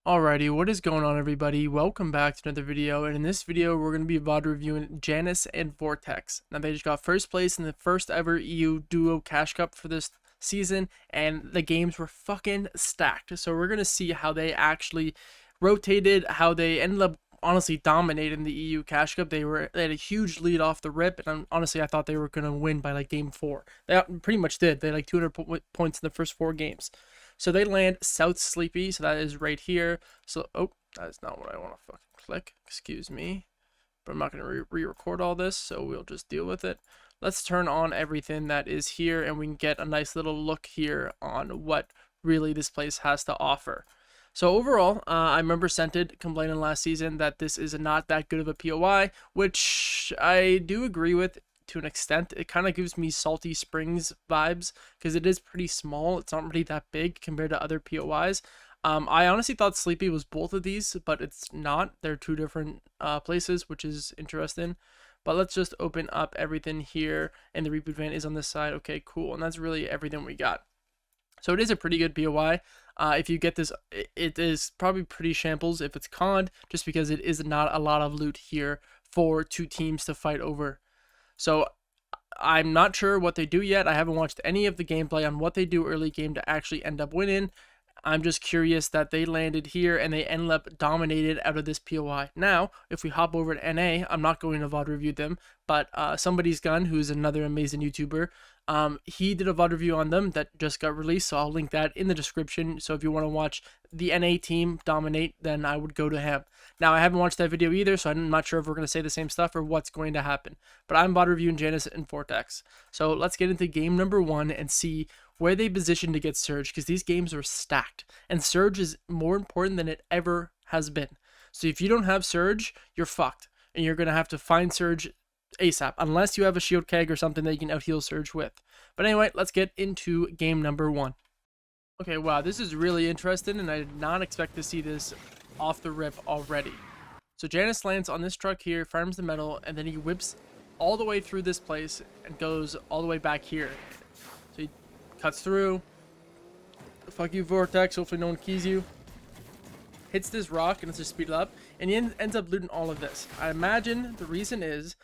Alrighty, what is going on, everybody? Welcome back to another video, and in this video we're going to be VOD reviewing JannisZ Vortex. Now, they just got first place in the first ever EU Duo Cash Cup for this season, and the games were fucking stacked. So we're going to see how they actually rotated, how they ended up honestly dominating the EU Cash Cup. They had a huge lead off the rip, and honestly I thought they were going to win by like game 4. They pretty much did. They had like 200 points in the first 4 games. So they land South Sleepy, so that is right here. So, oh, that is not what I want to fucking click. Excuse me. But I'm not going to re-record all this, so we'll just deal with it. Let's turn on everything that is here, and we can get a nice little look here on what really this place has to offer. So overall, I remember Scented complaining last season that this is not that good of a POI, which I do agree with to an extent. It kind of gives me Salty Springs vibes because it is pretty small. It's not really that big compared to other POIs. I honestly thought Sleepy was both of these, but it's not. They're two different places, which is interesting. But let's just open up everything here, and the reboot van is on this side. Okay, cool. And that's really everything we got. So it is a pretty good POI. If you get this, it is probably pretty shambles if it's conned, just because it is not a lot of loot here for two teams to fight over. So I'm not sure what they do yet. I haven't watched any of the gameplay on what they do early game to actually end up winning. I'm just curious that they landed here and they ended up dominated out of this POI. Now, if we hop over to NA, I'm not going to VOD review them, but Somebody's Gun, who's another amazing YouTuber, he did a VOD review on them that just got released, so I'll link that in the description. So if you want to watch the NA team dominate, then I would go to him. Now, I haven't watched that video either, so I'm not sure if we're going to say the same stuff or what's going to happen. But I'm VOD reviewing JannisZ Vortex. So let's get into game number 1 and see where they position to get Surge, because these games are stacked, and Surge is more important than it ever has been. So if you don't have Surge, you're fucked, and you're going to have to find Surge ASAP, unless you have a shield keg or something that you can out-heal Surge with. But anyway, let's get into game number 1. Okay, wow, this is really interesting, and I did not expect to see this off the rip already. So JannisZ lands on this truck here, farms the metal, and then he whips all the way through this place and goes all the way back here. So he cuts through. Fuck you, Vortex. Hopefully no one keys you. Hits this rock and it's just speed it up. And he ends up looting all of this. I imagine the reason is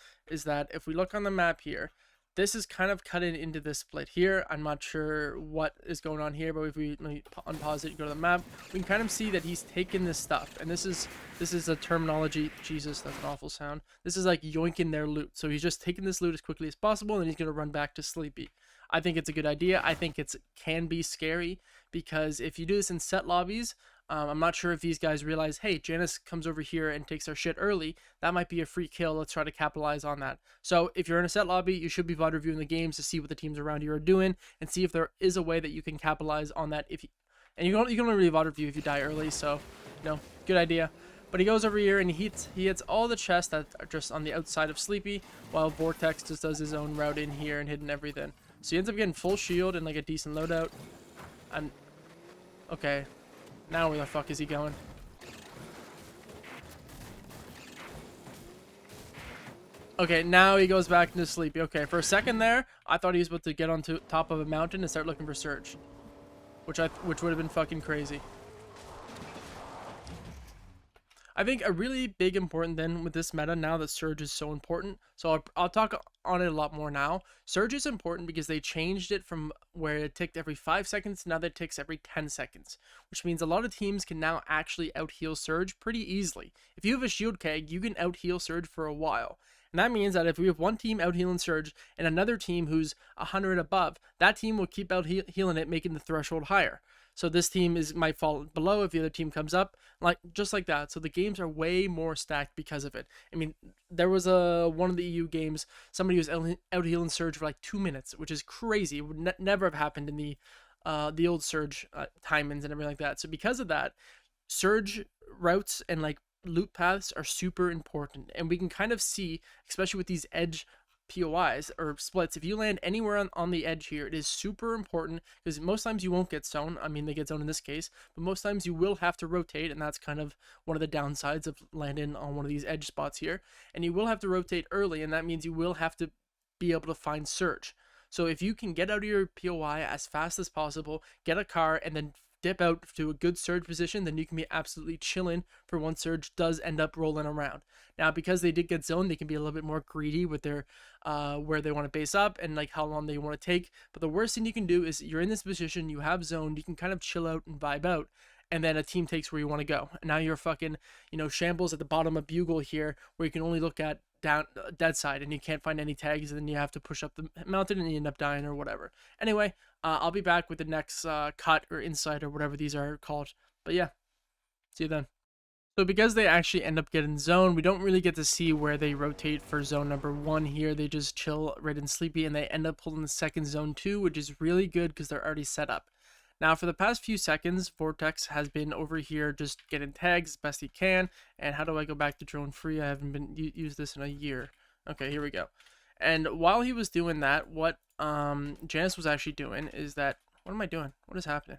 that if we look on the map here, this is kind of cut into this split here. I'm not sure what is going on here, but if we unpause it, go to the map, we can kind of see that he's taking this stuff. And this is a terminology. Jesus, that's an awful sound. This is like yoinking their loot. So he's just taking this loot as quickly as possible, and he's going to run back to Sleepy. I think it's a good idea. I think it can be scary, because if you do this in set lobbies, I'm not sure if these guys realize, hey, JannisZ comes over here and takes our shit early. That might be a free kill. Let's try to capitalize on that. So if you're in a set lobby, you should be VOD reviewing the games to see what the teams around you are doing and see if there is a way that you can capitalize on that. And you can only really VOD review if you die early. So, good idea. But he goes over here and he hits all the chests that are just on the outside of Sleepy, while Vortex just does his own route in here and hitting everything. So he ends up getting full shield and like a decent loadout. And okay. Now where the fuck is he going? Okay, now he goes back into Sleepy. Okay, for a second there, I thought he was about to get on top of a mountain and start looking for Surge, which would have been fucking crazy. I think a really big important thing with this meta, now that Surge is so important, so I'll talk on it a lot more now. Surge is important because they changed it from where it ticked every 5 seconds to now that it ticks every 10 seconds, which means a lot of teams can now actually out-heal Surge pretty easily. If you have a shield keg, you can out-heal Surge for a while. And that means that if we have one team out-healing Surge and another team who's 100 above, that team will keep out-healing it, making the threshold higher. So this team might fall below if the other team comes up, just like that. So the games are way more stacked because of it. I mean, there was one of the EU games, somebody was out healing Surge for like 2 minutes, which is crazy. It would never have happened in the old Surge timings and everything like that. So because of that, Surge routes and like loot paths are super important, and we can kind of see, especially with these edge POIs or splits, if you land anywhere on the edge here, it is super important, because most times you won't get zone. I mean, they get zone in this case, but most times you will have to rotate, and that's kind of one of the downsides of landing on one of these edge spots here. And you will have to rotate early, and that means you will have to be able to find Surge. So if you can get out of your POI as fast as possible, get a car, and then dip out to a good surge position, then you can be absolutely chilling for when surge does end up rolling around. Now, because they did get zoned, they can be a little bit more greedy with their where they want to base up and like how long they want to take. But the worst thing you can do is you're in this position, you have zoned, you can kind of chill out and vibe out, and then a team takes where you want to go. And now you're fucking, shambles at the bottom of Bugle here, where you can only look at down dead side and you can't find any tags, and then you have to push up the mountain and you end up dying or whatever. Anyway, I'll be back with the next cut or insight or whatever these are called. But yeah, see you then. So because they actually end up getting zone, we don't really get to see where they rotate for zone number 1 here. They just chill right and sleepy, and they end up pulling the second zone 2, which is really good because they're already set up. Now, for the past few seconds, Vortex has been over here just getting tags as best he can. And how do I go back to drone free? I haven't been used this in a year. Okay, here we go. And while he was doing that, what JannisZ was actually doing is that... What am I doing? What is happening?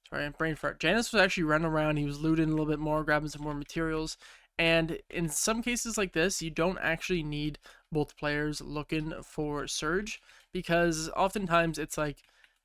Sorry, brain fart. JannisZ was actually running around. He was looting a little bit more, grabbing some more materials. And in some cases like this, you don't actually need both players looking for surge, because oftentimes it's like,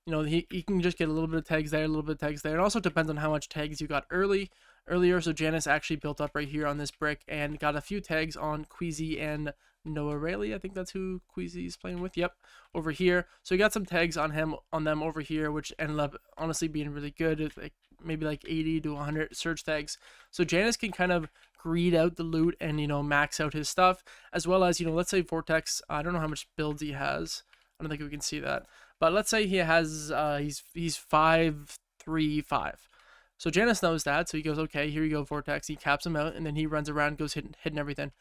he can just get a little bit of tags there, a little bit of tags there. It also depends on how much tags you got earlier. So JannisZ actually built up right here on this brick and got a few tags on Queasy and Noah Rayleigh. I think that's who Queasy's playing with. Yep, over here. So he got some tags on them over here, which ended up honestly being really good. It's like maybe like 80 to 100 surge tags. So JannisZ can kind of greed out the loot and max out his stuff, as well as let's say Vortex. I don't know how much builds he has. I don't think we can see that. But let's say he has, he's 5-3-5. So JannisZ knows that, so he goes, okay, here you go, Vortex. He caps him out, and then he runs around, goes hitting everything.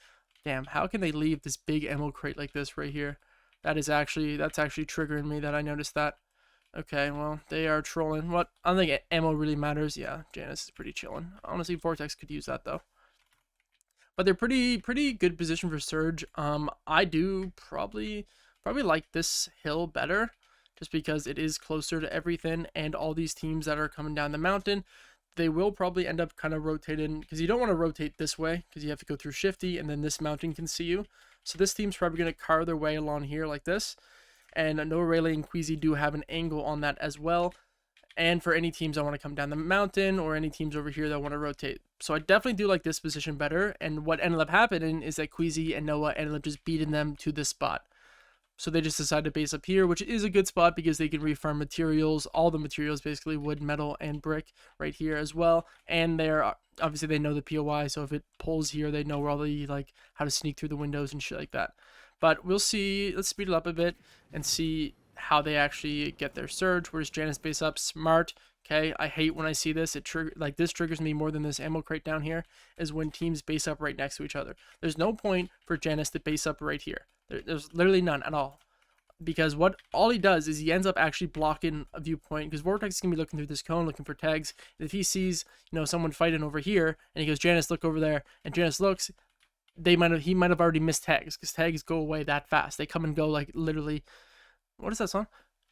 Damn, how can they leave this big ammo crate like this right here? That's actually triggering me that I noticed that. Okay, well, they are trolling. What? I don't think ammo really matters. Yeah, JannisZ is pretty chilling. Honestly, Vortex could use that, though. But they're pretty good position for surge. I do probably like this hill better, just because it is closer to everything, and all these teams that are coming down the mountain, they will probably end up kind of rotating, because you don't want to rotate this way, because you have to go through Shifty, and then this mountain can see you. So this team's probably going to carve their way along here like this, and Noah Rayleigh and Queasy do have an angle on that as well. And for any teams that want to come down the mountain, or any teams over here that want to rotate. So I definitely do like this position better, and what ended up happening is that Queasy and Noah ended up just beating them to this spot. So they just decided to base up here, which is a good spot because they can refarm materials, all the materials, basically wood, metal, and brick right here as well. And they're obviously, they know the POI, so if it pulls here, they know where all the, like, how to sneak through the windows and shit like that. But we'll see. Let's speed it up a bit and see how they actually get their surge. Where's JannisZ base up? Smart. Okay, I hate when I see this. This triggers me more than this ammo crate down here, is when teams base up right next to each other. There's no point for JannisZ to base up right here. There's literally none at all, because all he does is he ends up actually blocking a viewpoint, because Vortex is gonna be looking through this cone looking for tags. If he sees someone fighting over here and he goes, JannisZ, look over there, and JannisZ looks, he might have already missed tags, because tags go away that fast. They come and go like literally. What is that song?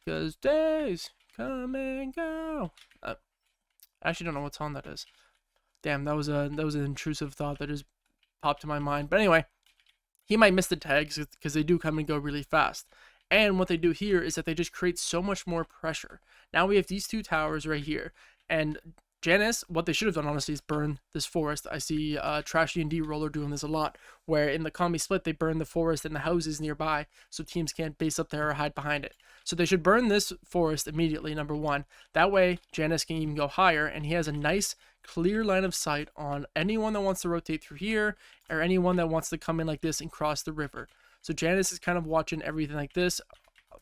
Because days come and go. I actually don't know what song that is. Damn, that was an intrusive thought that just popped in my mind. But anyway, he might miss the tags because they do come and go really fast. And what they do here is that they just create so much more pressure. Now we have these two towers right here, and JannisZ, what they should have done, honestly, is burn this forest. I see Trashy and D-Roller doing this a lot, where in the combi split, they burn the forest and the houses nearby, so teams can't base up there or hide behind it. So they should burn this forest immediately, number one. That way, JannisZ can even go higher, and he has a nice, clear line of sight on anyone that wants to rotate through here, or anyone that wants to come in like this and cross the river. So JannisZ is kind of watching everything like this,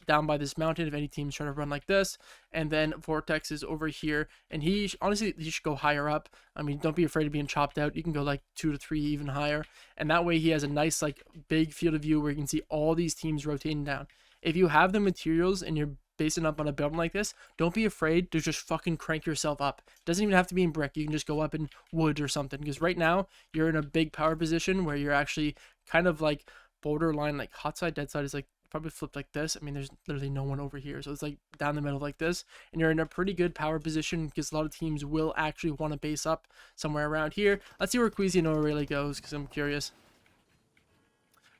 down by this mountain, if any team's trying to run like this. And then Vortex is over here, and honestly he should go higher up. I mean, don't be afraid of being chopped out. You can go like 2 to 3 even higher, and that way he has a nice like big field of view where you can see all these teams rotating down. If you have the materials and you're basing up on a building like this, don't be afraid to just fucking crank yourself up. It doesn't even have to be in brick. You can just go up in wood or something, because right now you're in a big power position where you're actually kind of like borderline, like hot side, dead side is like probably flipped like this. I mean, there's literally no one over here, so it's like down the middle like this, and you're in a pretty good power position because a lot of teams will actually want to base up somewhere around here. Let's see where Queasy and Noah really goes, because I'm curious.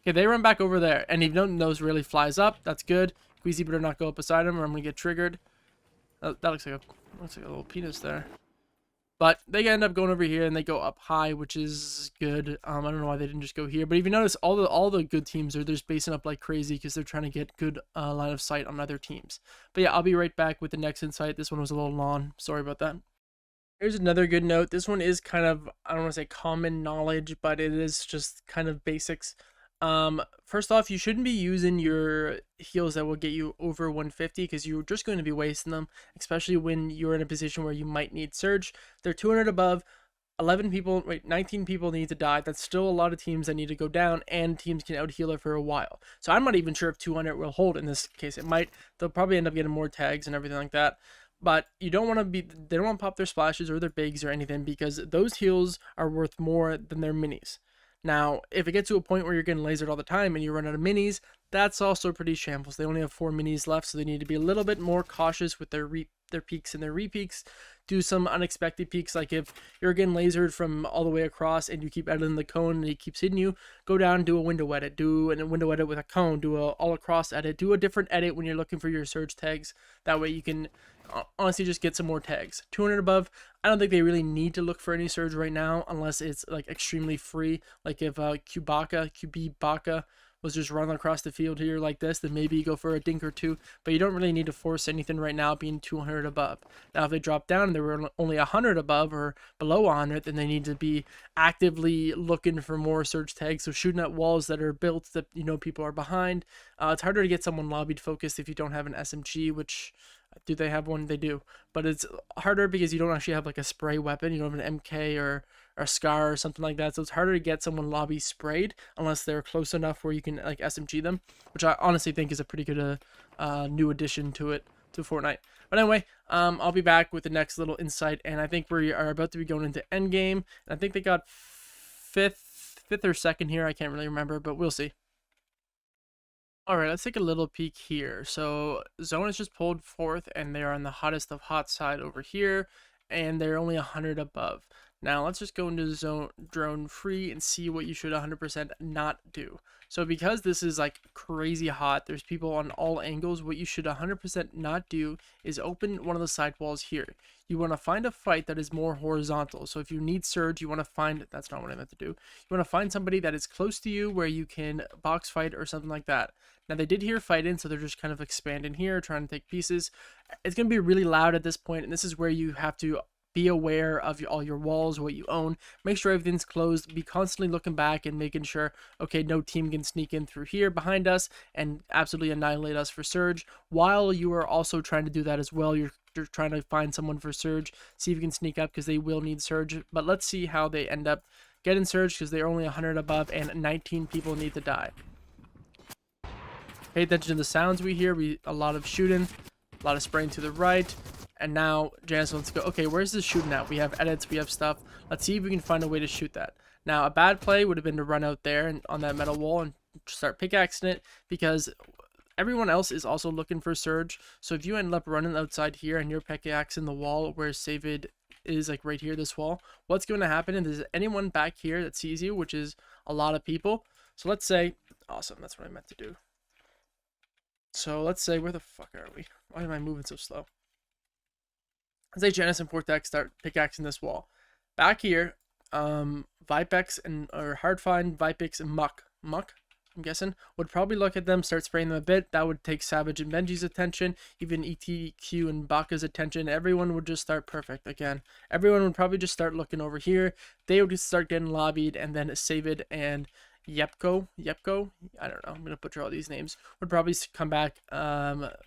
Okay, they run back over there, and if no nose really flies up, that's good. Queasy better not go up beside him, or I'm gonna get triggered. That looks like Looks like a little penis there. But they end up going over here and they go up high, which is good. I don't know why they didn't just go here. But if you notice, all the good teams are just basing up like crazy because they're trying to get good line of sight on other teams. But yeah, I'll be right back with the next insight. This one was a little long. Sorry about that. Here's another good note. This one is kind of, I don't want to say common knowledge, but it is just kind of basics. First off, you shouldn't be using your heals that will get you over 150 because you're just going to be wasting them, especially when you're in a position where you might need surge. They're 200 above. 19 people need to die. That's still a lot of teams that need to go down, and teams can out heal it for a while. So I'm not even sure if 200 will hold in this case. It might. They'll probably end up getting more tags and everything like that. But you don't want to be, they don't want to pop their splashes or their bigs or anything because those heals are worth more than their minis. Now, if it gets to a point where you're getting lasered all the time and you run out of minis, that's also pretty shambles. They only have 4 minis left, so they need to be a little bit more cautious with their peaks and their repeaks. Do some unexpected peaks, like if you're getting lasered from all the way across and you keep editing the cone and he keeps hitting you, go down and do a window edit. Do a window edit with a cone. Do a all across edit. Do a different edit when you're looking for your surge tags. That way you can honestly just get some more tags. 200 above, I don't think they really need to look for any surge right now unless it's like extremely free. Like if QB Baka was just running across the field here like this, then maybe you go for a dink or two, but you don't really need to force anything right now being 200 above. Now, if they drop down and they were only 100 above or below 100, then they need to be actively looking for more surge tags. So shooting at walls that are built that, you know, people are behind. It's harder to get someone lobbied focused if you don't have an SMG, which, do they have one? They do. But it's harder because you don't actually have like a spray weapon. You don't have an MK or a SCAR or something like that. So it's harder to get someone lobby sprayed unless they're close enough where you can like SMG them, which I honestly think is a pretty good new addition to Fortnite. But anyway, I'll be back with the next little insight, and I think we are about to be going into endgame. And I think they got fifth or second here. I can't really remember, but we'll see. All right, let's take a little peek here. So Zone is just pulled fourth, and they are on the hottest of hot side over here, and they're only 100 above. Now let's just go into zone drone free and see what you should 100% not do. So because this is like crazy hot, there's people on all angles, what you should 100% not do is open one of the side walls here. You want to find a fight that is more horizontal. So if you need surge, you want to find, that's not what I meant to do. You want to find somebody that is close to you where you can box fight or something like that. Now they did hear fight in, so they're just kind of expanding here, trying to take pieces. It's going to be really loud at this point, and this is where you have to be aware of all your walls, what you own. Make sure everything's closed. Be constantly looking back and making sure, okay, no team can sneak in through here behind us and absolutely annihilate us for surge. While you are also trying to do that as well, you're trying to find someone for surge. See if you can sneak up because they will need surge. But let's see how they end up getting surge because they're only 100 above and 19 people need to die. Pay attention to the sounds we hear. A lot of shooting, a lot of spraying to the right. And now JannisZ wants to go, okay, where's this shooting at? We have edits, we have stuff. Let's see if we can find a way to shoot that. Now, a bad play would have been to run out there and on that metal wall and start pickaxing it because everyone else is also looking for surge. So if you end up running outside here and you're pickaxing the wall where Savid is, like right here, this wall, what's going to happen is there's anyone back here that sees you, which is a lot of people. So let's say, awesome, that's what I meant to do. So let's say, where the fuck are we? Why am I moving so slow? Let's say JannisZ Vortex start pickaxing this wall. Back here, Vipex or Hardfind, Vipex, and Muck, I'm guessing, would probably look at them, start spraying them a bit. That would take Savage and Benji's attention, even ETQ and Baka's attention. Everyone would just start perfect again. Everyone would probably just start looking over here. They would just start getting lobbied, and then Savid and Yepko, I don't know, I'm gonna butcher all these names, would probably come back,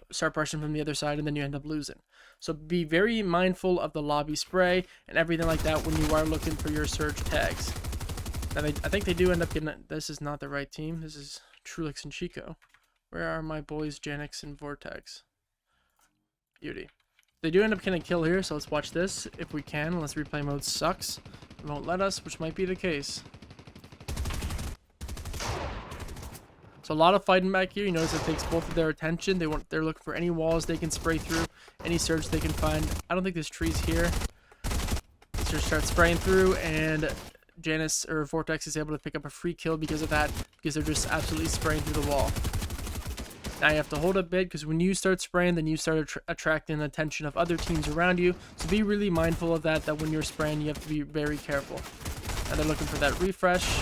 start pushing from the other side, and then you end up losing. So be very mindful of the lobby spray and everything like that when you are looking for your surge tags. Now I think they do end up getting, this is not the right team, this is Trulix and Chico. Where are my boys JannisZ Vortex? Beauty. They do end up getting a kill here, so let's watch this if we can, unless replay mode sucks. It won't let us, which might be the case. So a lot of fighting back here. You notice it takes both of their attention. They're looking for any walls they can spray through, any surge they can find. I don't think there's trees here. Let's just start spraying through, and JannisZ or Vortex is able to pick up a free kill because of that, because they're just absolutely spraying through the wall. Now you have to hold a bit, because when you start spraying, then you start attracting the attention of other teams around you. So be really mindful of that when you're spraying, you have to be very careful. Now they're looking for that refresh.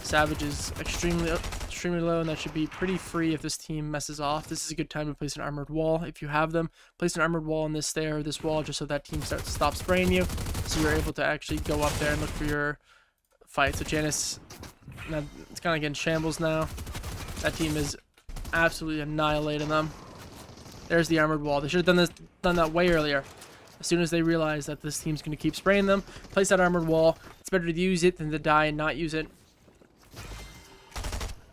Savage is extremely low, and that should be pretty free if this team messes off. This is a good time to place an armored wall. If you have them, place an armored wall on this stair or this wall, just so that team stops spraying you, so you're able to actually go up there and look for your fight. So JannisZ, now it's kind of getting shambles now. That team is absolutely annihilating them. There's the armored wall. They should have done that way earlier. As soon as they realize that this team's going to keep spraying them, place that armored wall. It's better to use it than to die and not use it.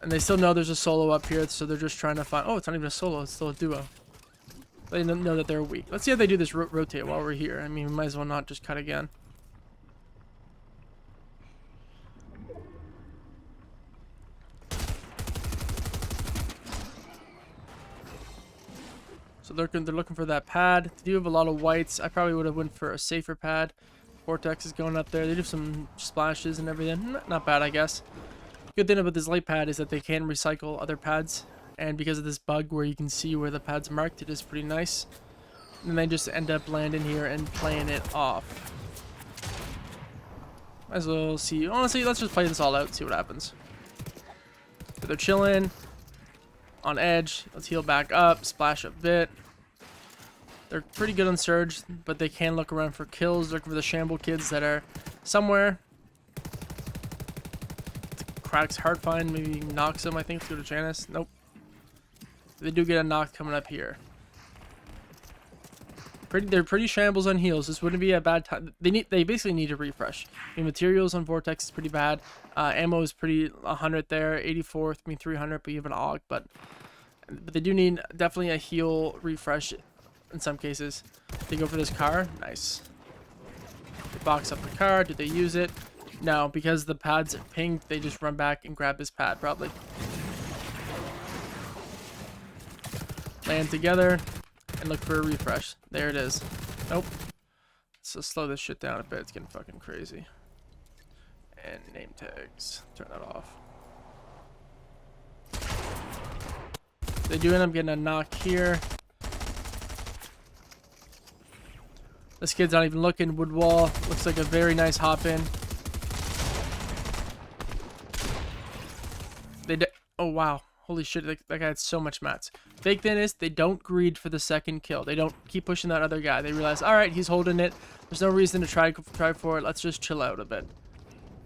And they still know there's a solo up here, so they're just trying to find... Oh, it's not even a solo. It's still a duo. They know that they're weak. Let's see how they do this rotate while we're here. I mean, we might as well not just cut again. So they're looking for that pad. They do have a lot of whites. I probably would have went for a safer pad. Vortex is going up there. They do some splashes and everything. Not bad, I guess. Good thing about this light pad is that they can recycle other pads, and because of this bug where you can see where the pad's marked, it is pretty nice. And they just end up landing here and playing it off. Might as well see. Honestly, let's just play this all out and see what happens. So they're chilling on edge. Let's heal back up, splash a bit. They're pretty good on Surge, but they can look around for kills, looking for the Shamble kids that are somewhere. Cracks hard find, maybe knocks him, I think, through to JannisZ. Nope. They do get a knock coming up here. They're pretty shambles on heals. This wouldn't be a bad time. They basically need a refresh. I mean, materials on Vortex is pretty bad. Ammo is pretty 100 there, 84, I mean 300, but you have an AUG. But they do need definitely a heal refresh in some cases. They go for this car. Nice. They box up the car. Do they use it? No, because the pad's pinged, they just run back and grab his pad, probably. Land together and look for a refresh. There it is. Nope. So slow this shit down a bit. It's getting fucking crazy. And name tags. Turn that off. They do end up getting a knock here. This kid's not even looking. Wood wall. Looks like a very nice hop in. Oh wow, holy shit, that guy had so much mats. Fake thing is, they don't greed for the second kill. They don't keep pushing that other guy. They realize, alright, he's holding it. There's no reason to try for it. Let's just chill out a bit.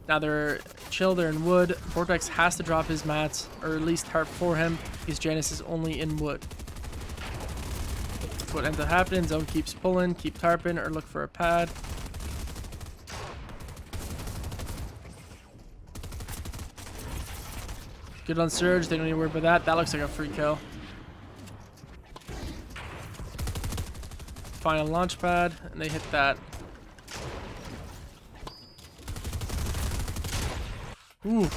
Now they're chill, they're in wood. Vortex has to drop his mats, or at least tarp for him, because JannisZ is only in wood. That's what ends up happening. Zone keeps pulling, keep tarping, or look for a pad. Good on Surge, they don't need to worry about that. That looks like a free kill. Final launch pad, and they hit that. Ooh.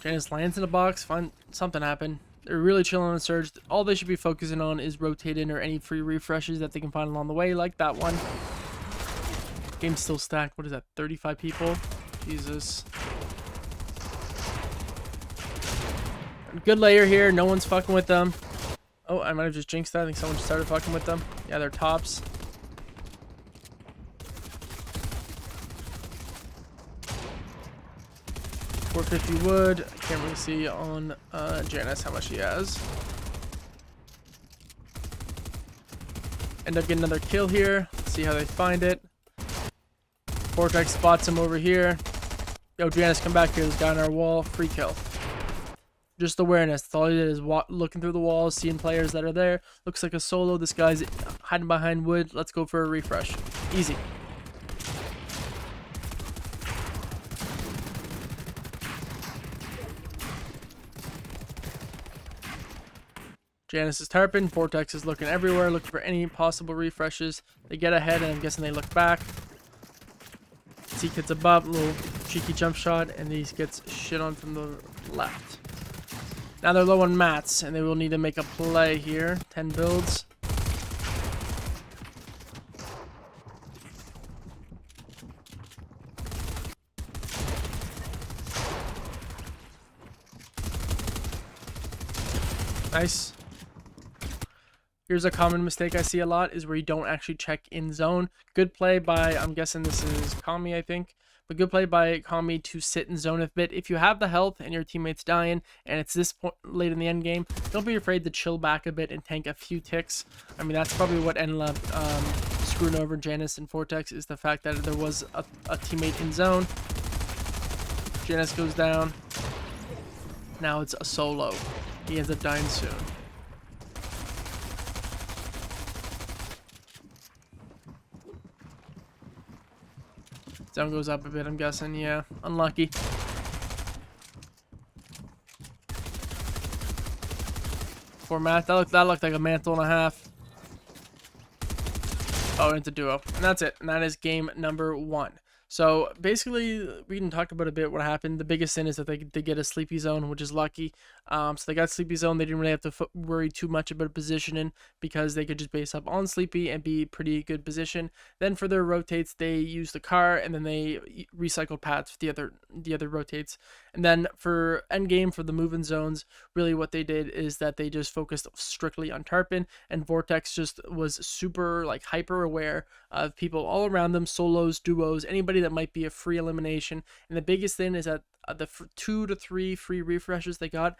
JannisZ lands in a box, something happened. They're really chilling on Surge. All they should be focusing on is rotating or any free refreshes that they can find along the way, like that one. Game's still stacked. What is that, 35 people? Jesus. Good layer here. No one's fucking with them. Oh, I might have just jinxed that. I think someone just started fucking with them. Yeah, they're tops. $450 wood. I can't really see on JannisZ how much he has. End up getting another kill here. Let's see how they find it. Vortex spots him over here. Yo, JannisZ, come back here. There's a guy on our wall. Free kill. Just awareness. That's all he did is looking through the walls, seeing players that are there. Looks like a solo. This guy's hiding behind wood. Let's go for a refresh. Easy. JannisZ is tarping. Vortex is looking everywhere, looking for any possible refreshes. They get ahead, and I'm guessing they look back. See kids above, little cheeky jump shot, and he gets shit on from the left. Now they're low on mats, and they will need to make a play here. 10 builds. Nice. Here's a common mistake I see a lot is where you don't actually check in zone. Good play by, I'm guessing this is Kami, I think. But good play by Kami to sit in zone a bit. If you have the health and your teammate's dying and it's this point late in the end game, don't be afraid to chill back a bit and tank a few ticks. I mean, that's probably what ended up screwing over JannisZ Vortex, is the fact that there was a teammate in zone. JannisZ goes down. Now it's a solo. He ends up dying soon. Zone goes up a bit, I'm guessing. Yeah, unlucky. Format. That looked like a mantle and a half. Oh, into duo. And that's it. And that is game number 1. So basically, we can talk about a bit what happened. The biggest thing is that they get a sleepy zone, which is lucky. So they got sleepy zone. They didn't really have to worry too much about positioning because they could just base up on sleepy and be pretty good position. Then for their rotates, they use the car and then they recycle paths for the other rotates. And then for end game, for the moving zones, really what they did is that they just focused strictly on Tarpon, and Vortex just was super like hyper aware of people all around them, solos, duos, anybody that might be a free elimination. And the biggest thing is that the 2 to 3 free refreshes they got,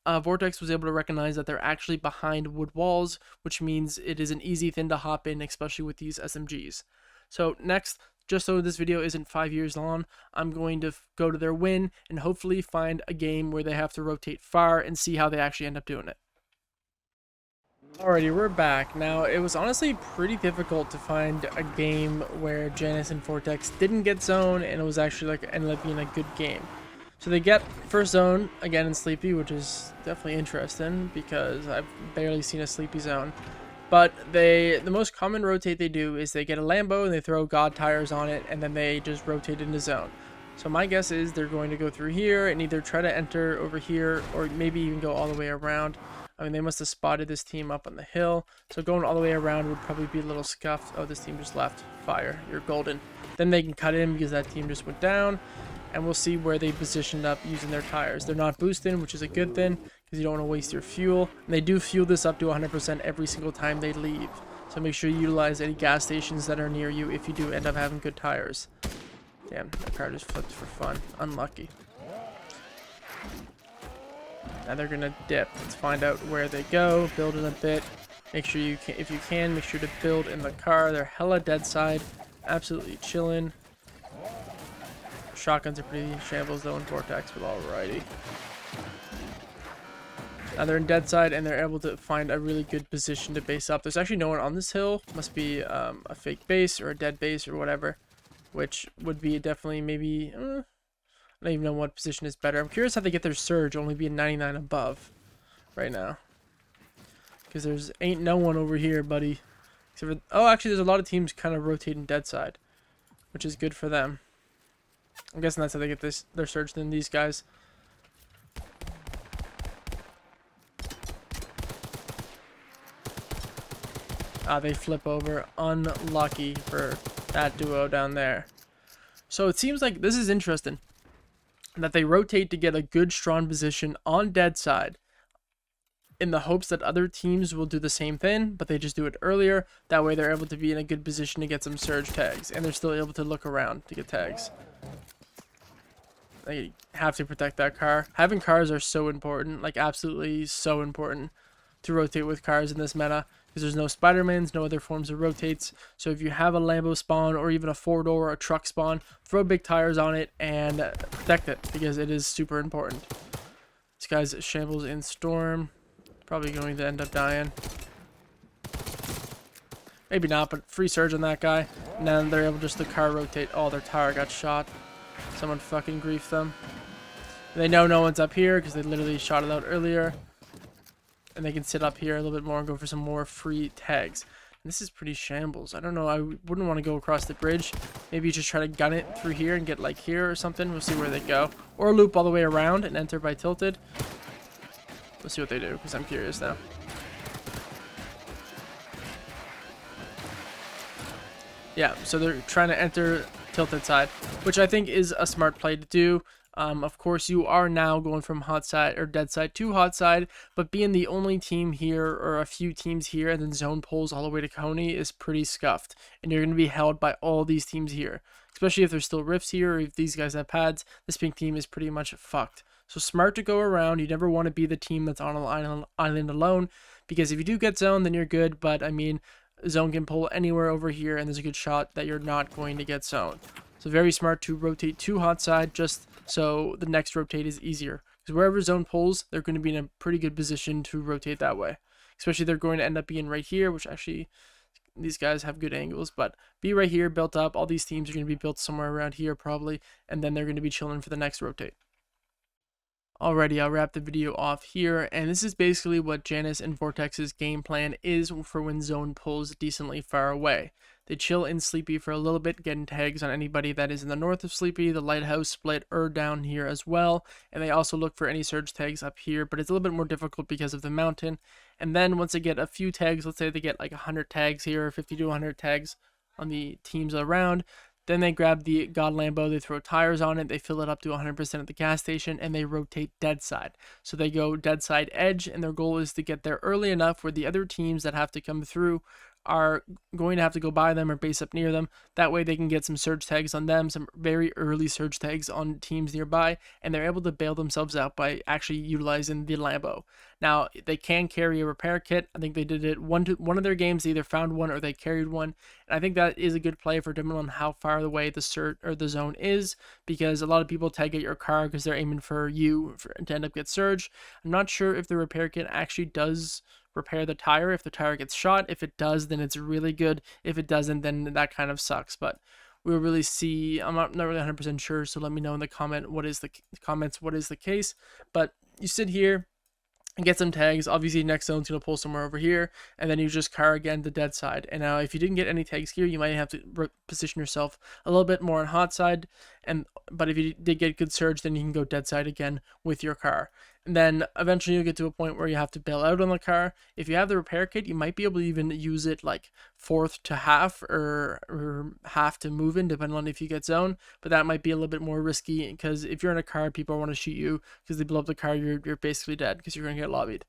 Vortex was able to recognize that they're actually behind wood walls, which means it is an easy thing to hop in, especially with these SMGs. So next, just so this video isn't 5 years long, I'm going to go to their win and hopefully find a game where they have to rotate far and see how they actually end up doing it. Alrighty, we're back. Now, it was honestly pretty difficult to find a game where JannisZ and Vortex didn't get zone and it was actually like ended up being a good game. So they get first zone again in sleepy, which is definitely interesting because I've barely seen a sleepy zone. But the most common rotate they do is they get a Lambo and they throw God tires on it and then they just rotate into zone. So my guess is they're going to go through here and either try to enter over here or maybe even go all the way around. I mean, they must have spotted this team up on the hill. So going all the way around would probably be a little scuffed. Oh, this team just left. Fire. You're golden. Then they can cut in because that team just went down. And we'll see where they positioned up using their tires. They're not boosting, which is a good thing because you don't want to waste your fuel. And they do fuel this up to 100% every single time they leave. So make sure you utilize any gas stations that are near you if you do end up having good tires. Damn, that car just flipped for fun. Unlucky. Now they're gonna dip. Let's find out where they go. Build in a bit. Make sure you can, if you can, make sure to build in the car. They're hella dead side. Absolutely chilling. Shotguns are pretty shambles though in Vortex, but alrighty. Now they're in dead side and they're able to find a really good position to base up. There's actually no one on this hill. Must be a fake base or a dead base or whatever, which would be definitely maybe. I don't even know what position is better. I'm curious how they get their surge only being 99 above right now. Because there's ain't no one over here, buddy. Except for, oh, actually, there's a lot of teams kind of rotating dead side, which is good for them. I'm guessing that's how they get their surge than these guys. They flip over. Unlucky for that duo down there. So it seems like this is interesting. That they rotate to get a good strong position on dead side in the hopes that other teams will do the same thing, but they just do it earlier. That way they're able to be in a good position to get some surge tags, and they're still able to look around to get tags. They have to protect that car. Having cars are so important, like absolutely so important to rotate with cars in this meta, because there's no Spider-Mans, no other forms of rotates. So if you have a Lambo spawn or even a 4-door or a truck spawn, throw big tires on it and protect it because it is super important. This guy's shambles in storm, probably going to end up dying. Maybe not, but free surge on that guy. And then they're able just to car rotate. Oh, their tire got shot. Someone fucking griefed them. And they know no one's up here because they literally shot it out earlier. And they can sit up here a little bit more and go for some more free tags. And this is pretty shambles. I don't know. I wouldn't want to go across the bridge. Maybe just try to gun it through here and get like here or something. We'll see where they go. Or loop all the way around and enter by tilted. Let's see what they do because I'm curious now. Yeah, so they're trying to enter tilted side, which I think is a smart play to do. Of course, you are now going from hot side or dead side to hot side, but being the only team here or a few teams here and then zone pulls all the way to Coney is pretty scuffed. And you're going to be held by all these teams here, especially if there's still rifts here or if these guys have pads. This pink team is pretty much fucked. So smart to go around. You never want to be the team that's on an island alone, because if you do get zoned, then you're good. But I mean, zone can pull anywhere over here, and there's a good shot that you're not going to get zoned. So very smart to rotate to hot side just so the next rotate is easier. Because wherever zone pulls, they're going to be in a pretty good position to rotate that way. Especially they're going to end up being right here, which actually these guys have good angles, but be right here, built up. All these teams are going to be built somewhere around here probably, and then they're going to be chilling for the next rotate. Alrighty, I'll wrap the video off here, and this is basically what JannisZ Vortex's game plan is for when zone pulls decently far away. They chill in Sleepy for a little bit, getting tags on anybody that is in the north of Sleepy, the lighthouse split, or down here as well, and they also look for any surge tags up here, but it's a little bit more difficult because of the mountain. And then once they get a few tags, let's say they get like 100 tags here, 50 to 100 tags on the teams around, then they grab the God Lambo, they throw tires on it, they fill it up to 100% at the gas station, and they rotate dead side. So they go dead side edge, and their goal is to get there early enough where the other teams that have to come through are going to have to go by them or base up near them. That way they can get some surge tags on them, some very early surge tags on teams nearby, and they're able to bail themselves out by actually utilizing the Lambo. Now, they can carry a repair kit. I think they did it one of their games. They either found one or they carried one. And I think that is a good play for depending on how far away the zone is, because a lot of people tag at your car because they're aiming for you to end up get surged. I'm not sure if the repair kit actually does repair the tire if the tire gets shot. If it does, then it's really good. If it doesn't, then that kind of sucks. But we'll really see. I'm not really 100% sure, so let me know in the comments what is the case. But you sit here and get some tags. Obviously next zone's going to pull somewhere over here, and then you just car again the dead side. And now if you didn't get any tags here, you might have to position yourself a little bit more on hot side, but if you did get good surge, then you can go dead side again with your car. And then eventually you'll get to a point where you have to bail out on the car. If you have the repair kit, you might be able to even use it like fourth to half or half to move in, depending on if you get zoned. But that might be a little bit more risky, because if you're in a car, people want to shoot you because they blow up the car. You're basically dead because you're going to get lobbied.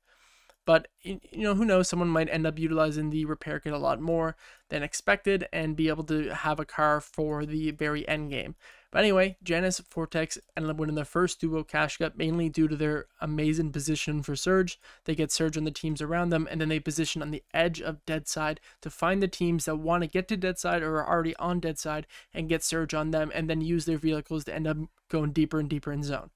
But, you know, who knows, someone might end up utilizing the repair kit a lot more than expected and be able to have a car for the very end game. But anyway, JannisZ Vortex ended up winning their first duo cash cup, mainly due to their amazing position for surge. They get surge on the teams around them, and then they position on the edge of dead side to find the teams that want to get to dead side or are already on dead side and get surge on them, and then use their vehicles to end up going deeper and deeper in zone.